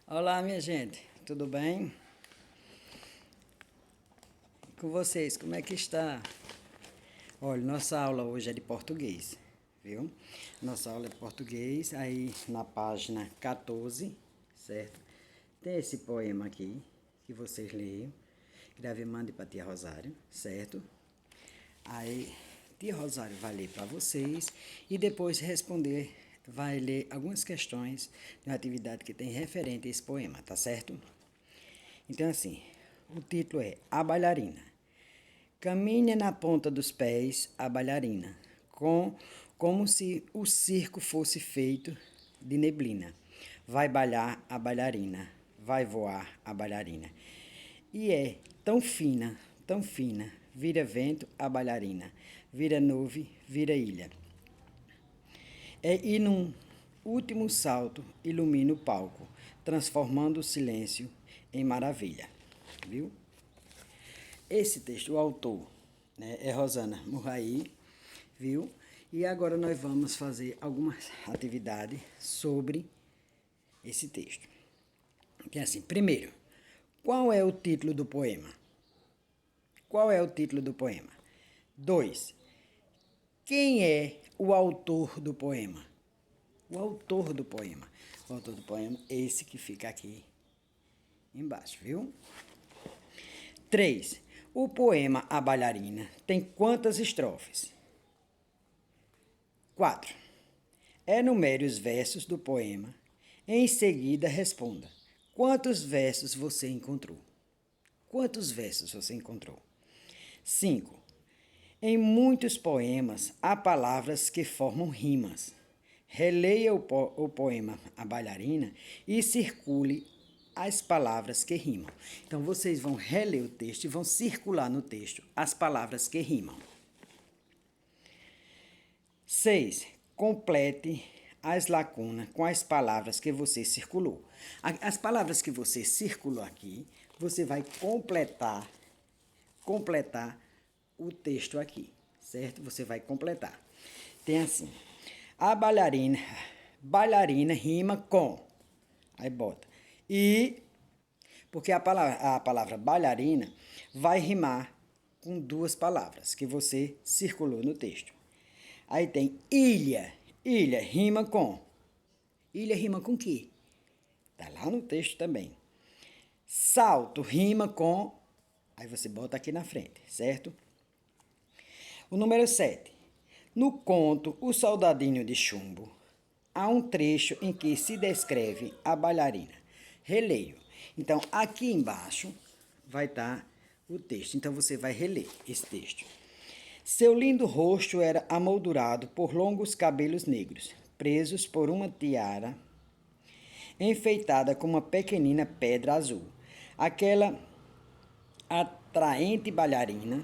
Olá, minha gente, tudo bem? Com vocês, como é que está? Olha, nossa aula hoje é de português, viu? Nossa aula é de português, aí na página 14, certo? Tem esse poema aqui, que vocês leiam. Grave e mande para tia Rosário, certo? Aí, tia Rosário vai ler para vocês e depois responder, vai ler algumas questões de uma atividade que tem referente a esse poema, tá certo? Então, assim, o título é A Bailarina. Caminha na ponta dos pés a bailarina, como se o circo fosse feito de neblina. Vai bailar a bailarina, vai voar a bailarina. E é tão fina, vira vento a bailarina, vira nuvem, vira ilha. E num último salto ilumina o palco, transformando o silêncio em maravilha. Viu? Esse texto, o autor, né, é Rosana Murray, viu? E agora nós vamos fazer algumas atividades sobre esse texto. Que é assim, primeiro, qual é o título do poema? Qual é o título do poema? 2. Quem é o autor do poema? O autor do poema. O autor do poema é esse que fica aqui embaixo, viu? 3. O poema A Bailarina tem quantas estrofes? 4. Enumere os versos do poema. Em seguida, responda: quantos versos você encontrou? Quantos versos você encontrou? 5. Em muitos poemas há palavras que formam rimas. Releia o poema A Bailarina e circule as palavras que rimam. Então vocês vão reler o texto e vão circular no texto as palavras que rimam. 6. Complete as lacunas com as palavras que você circulou. As palavras que você circulou aqui, você vai completar o texto aqui, certo? Você vai completar. Tem assim: a bailarina rima com. Aí bota. E, porque a palavra bailarina vai rimar com duas palavras que você circulou no texto. Aí tem ilha. Ilha rima com. Ilha rima com quê? Tá lá no texto também. Salto rima com. Aí você bota aqui na frente, certo? O número 7. No conto O Soldadinho de Chumbo, há um trecho em que se descreve a bailarina. Releio. Então, aqui embaixo vai estar o texto. Então, você vai reler esse texto. Seu lindo rosto era amoldurado por longos cabelos negros, presos por uma tiara enfeitada com uma pequenina pedra azul. Aquela atraente bailarina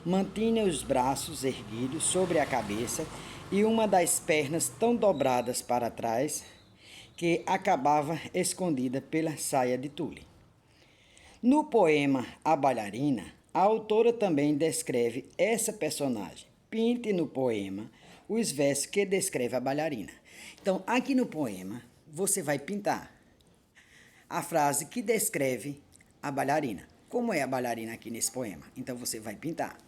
mantinha os braços erguidos sobre a cabeça e uma das pernas tão dobradas para trás que acabava escondida pela saia de tule. No poema A Bailarina, a autora também descreve essa personagem. Pinte no poema os versos que descreve a bailarina. Então, aqui no poema, você vai pintar a frase que descreve a bailarina. Como é a bailarina aqui nesse poema? Então, você vai pintar.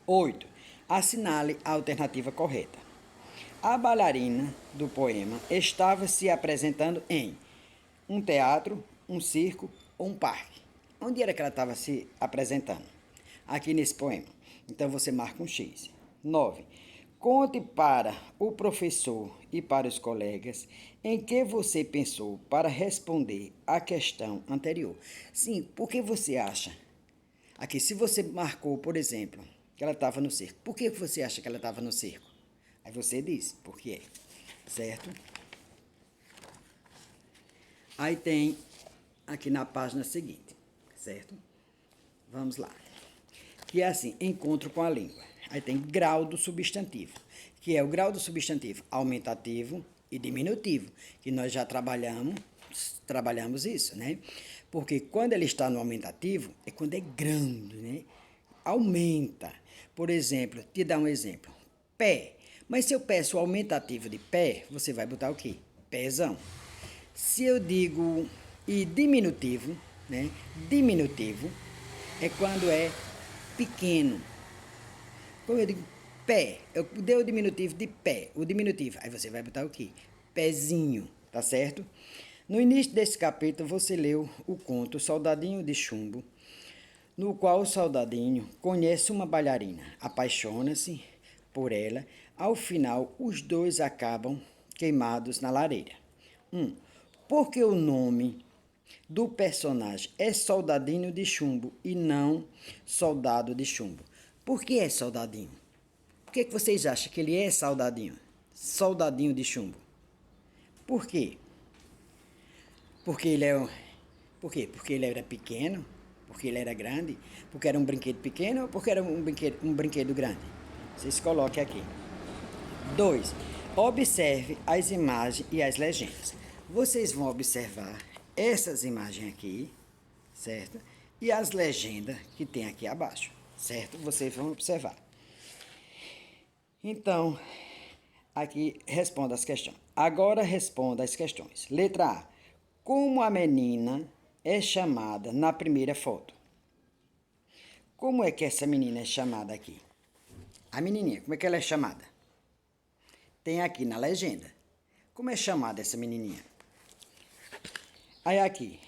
8. Assinale a alternativa correta. A bailarina do poema estava se apresentando em um teatro, um circo ou um parque. Onde era que ela estava se apresentando? Aqui nesse poema. Então você marca um X. 9. Conte para o professor e para os colegas em que você pensou para responder à questão anterior. Sim, por que você acha? Aqui, se você marcou, por exemplo, que ela estava no circo, por que você acha que ela estava no circo? Aí você diz, por quê? Certo? Aí tem aqui na página seguinte, certo? Vamos lá. Que é assim, encontro com a língua. Aí tem grau do substantivo, que é o grau do substantivo aumentativo e diminutivo, que nós já trabalhamos isso, né? Porque quando ele está no aumentativo, é quando é grande, né? Aumenta. Por exemplo, te dar um exemplo. Pé. Mas se eu peço o aumentativo de pé, você vai botar o quê? pezão. Se eu digo e diminutivo, né? Diminutivo é quando é pequeno. Como eu digo pé, eu dei o diminutivo de pé, o diminutivo. Aí você vai botar o quê? Pezinho, tá certo? No início desse capítulo você leu o conto Soldadinho de Chumbo, no qual o soldadinho conhece uma bailarina, apaixona-se por ela, ao final os dois acabam queimados na lareira. Porque o nome do personagem é Soldadinho de Chumbo e não Soldado de Chumbo. Por que é Soldadinho? Por que vocês acham que ele é Soldadinho? Soldadinho de Chumbo. Por quê? Porque ele é... Por quê? Porque ele era pequeno? Porque ele era grande? Porque era um brinquedo pequeno ou porque era um brinquedo grande? Vocês coloquem aqui. 2. Observe as imagens e as legendas. Vocês vão observar essas imagens aqui, certo? E as legendas que tem aqui abaixo, certo? Vocês vão observar. Então, aqui responda as questões. Agora responda as questões. Letra A. Como a menina é chamada na primeira foto? Como é que essa menina é chamada aqui? A menininha, como é que ela é chamada? Tem aqui na legenda. Como é chamada essa menininha? Aí aqui,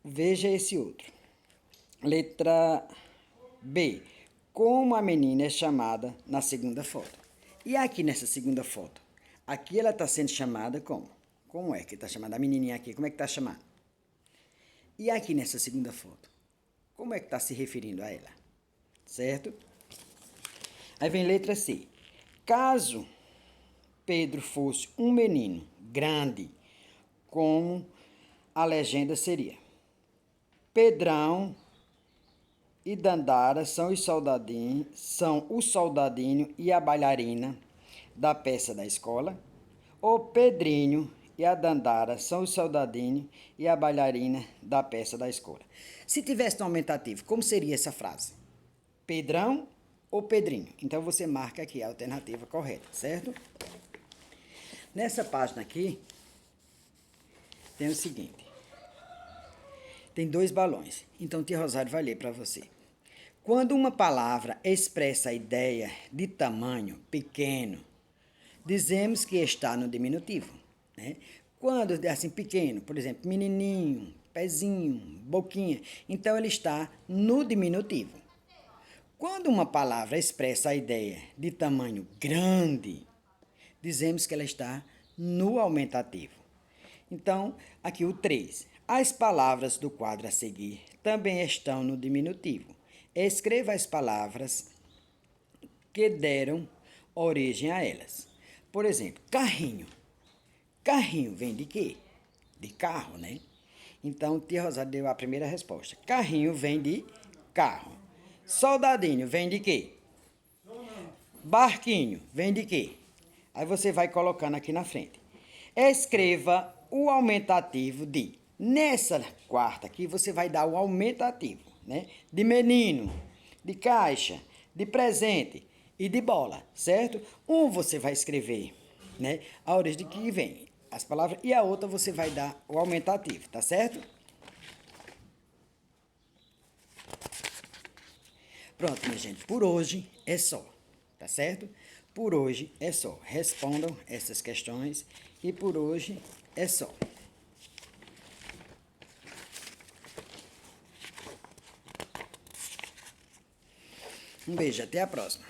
veja esse outro. Letra B. Como a menina é chamada na segunda foto? E aqui nessa segunda foto? Aqui ela está sendo chamada como? Como é que está chamada? A menininha aqui, como é que está chamada? E aqui nessa segunda foto? Como é que está se referindo a ela? Certo? Aí vem letra C. Caso Pedro fosse um menino grande, como a legenda seria: Pedrão e Dandara são o soldadinho e a bailarina da peça da escola. O Pedrinho e a Dandara são o soldadinho e a bailarina da peça da escola. Se tivesse um aumentativo, como seria essa frase? Pedrão ou Pedrinho? Então você marca aqui a alternativa correta, certo? Nessa página aqui, tem o seguinte. Tem 2 balões. Então, tia Rosário vai ler para você. Quando uma palavra expressa a ideia de tamanho pequeno, dizemos que está no diminutivo, né? Quando é assim pequeno, por exemplo, menininho, pezinho, boquinha, então ele está no diminutivo. Quando uma palavra expressa a ideia de tamanho grande, dizemos que ela está no aumentativo. Então, aqui o 3. As palavras do quadro a seguir também estão no diminutivo. Escreva as palavras que deram origem a elas. Por exemplo, carrinho. Carrinho vem de quê? De carro, né? Então, tia Rosário deu a primeira resposta. Carrinho vem de carro. Soldadinho vem de quê? Barquinho vem de quê? Aí você vai colocando aqui na frente. Escreva o aumentativo de. Nessa quarta aqui, você vai dar o aumentativo, né? De menino, de caixa, de presente e de bola, certo? Um você vai escrever, né? A origem de que vem as palavras e a outra você vai dar o aumentativo, tá certo? Pronto, minha gente, por hoje é só, tá certo? Por hoje é só. Respondam essas questões e por hoje é só. Um beijo, até a próxima.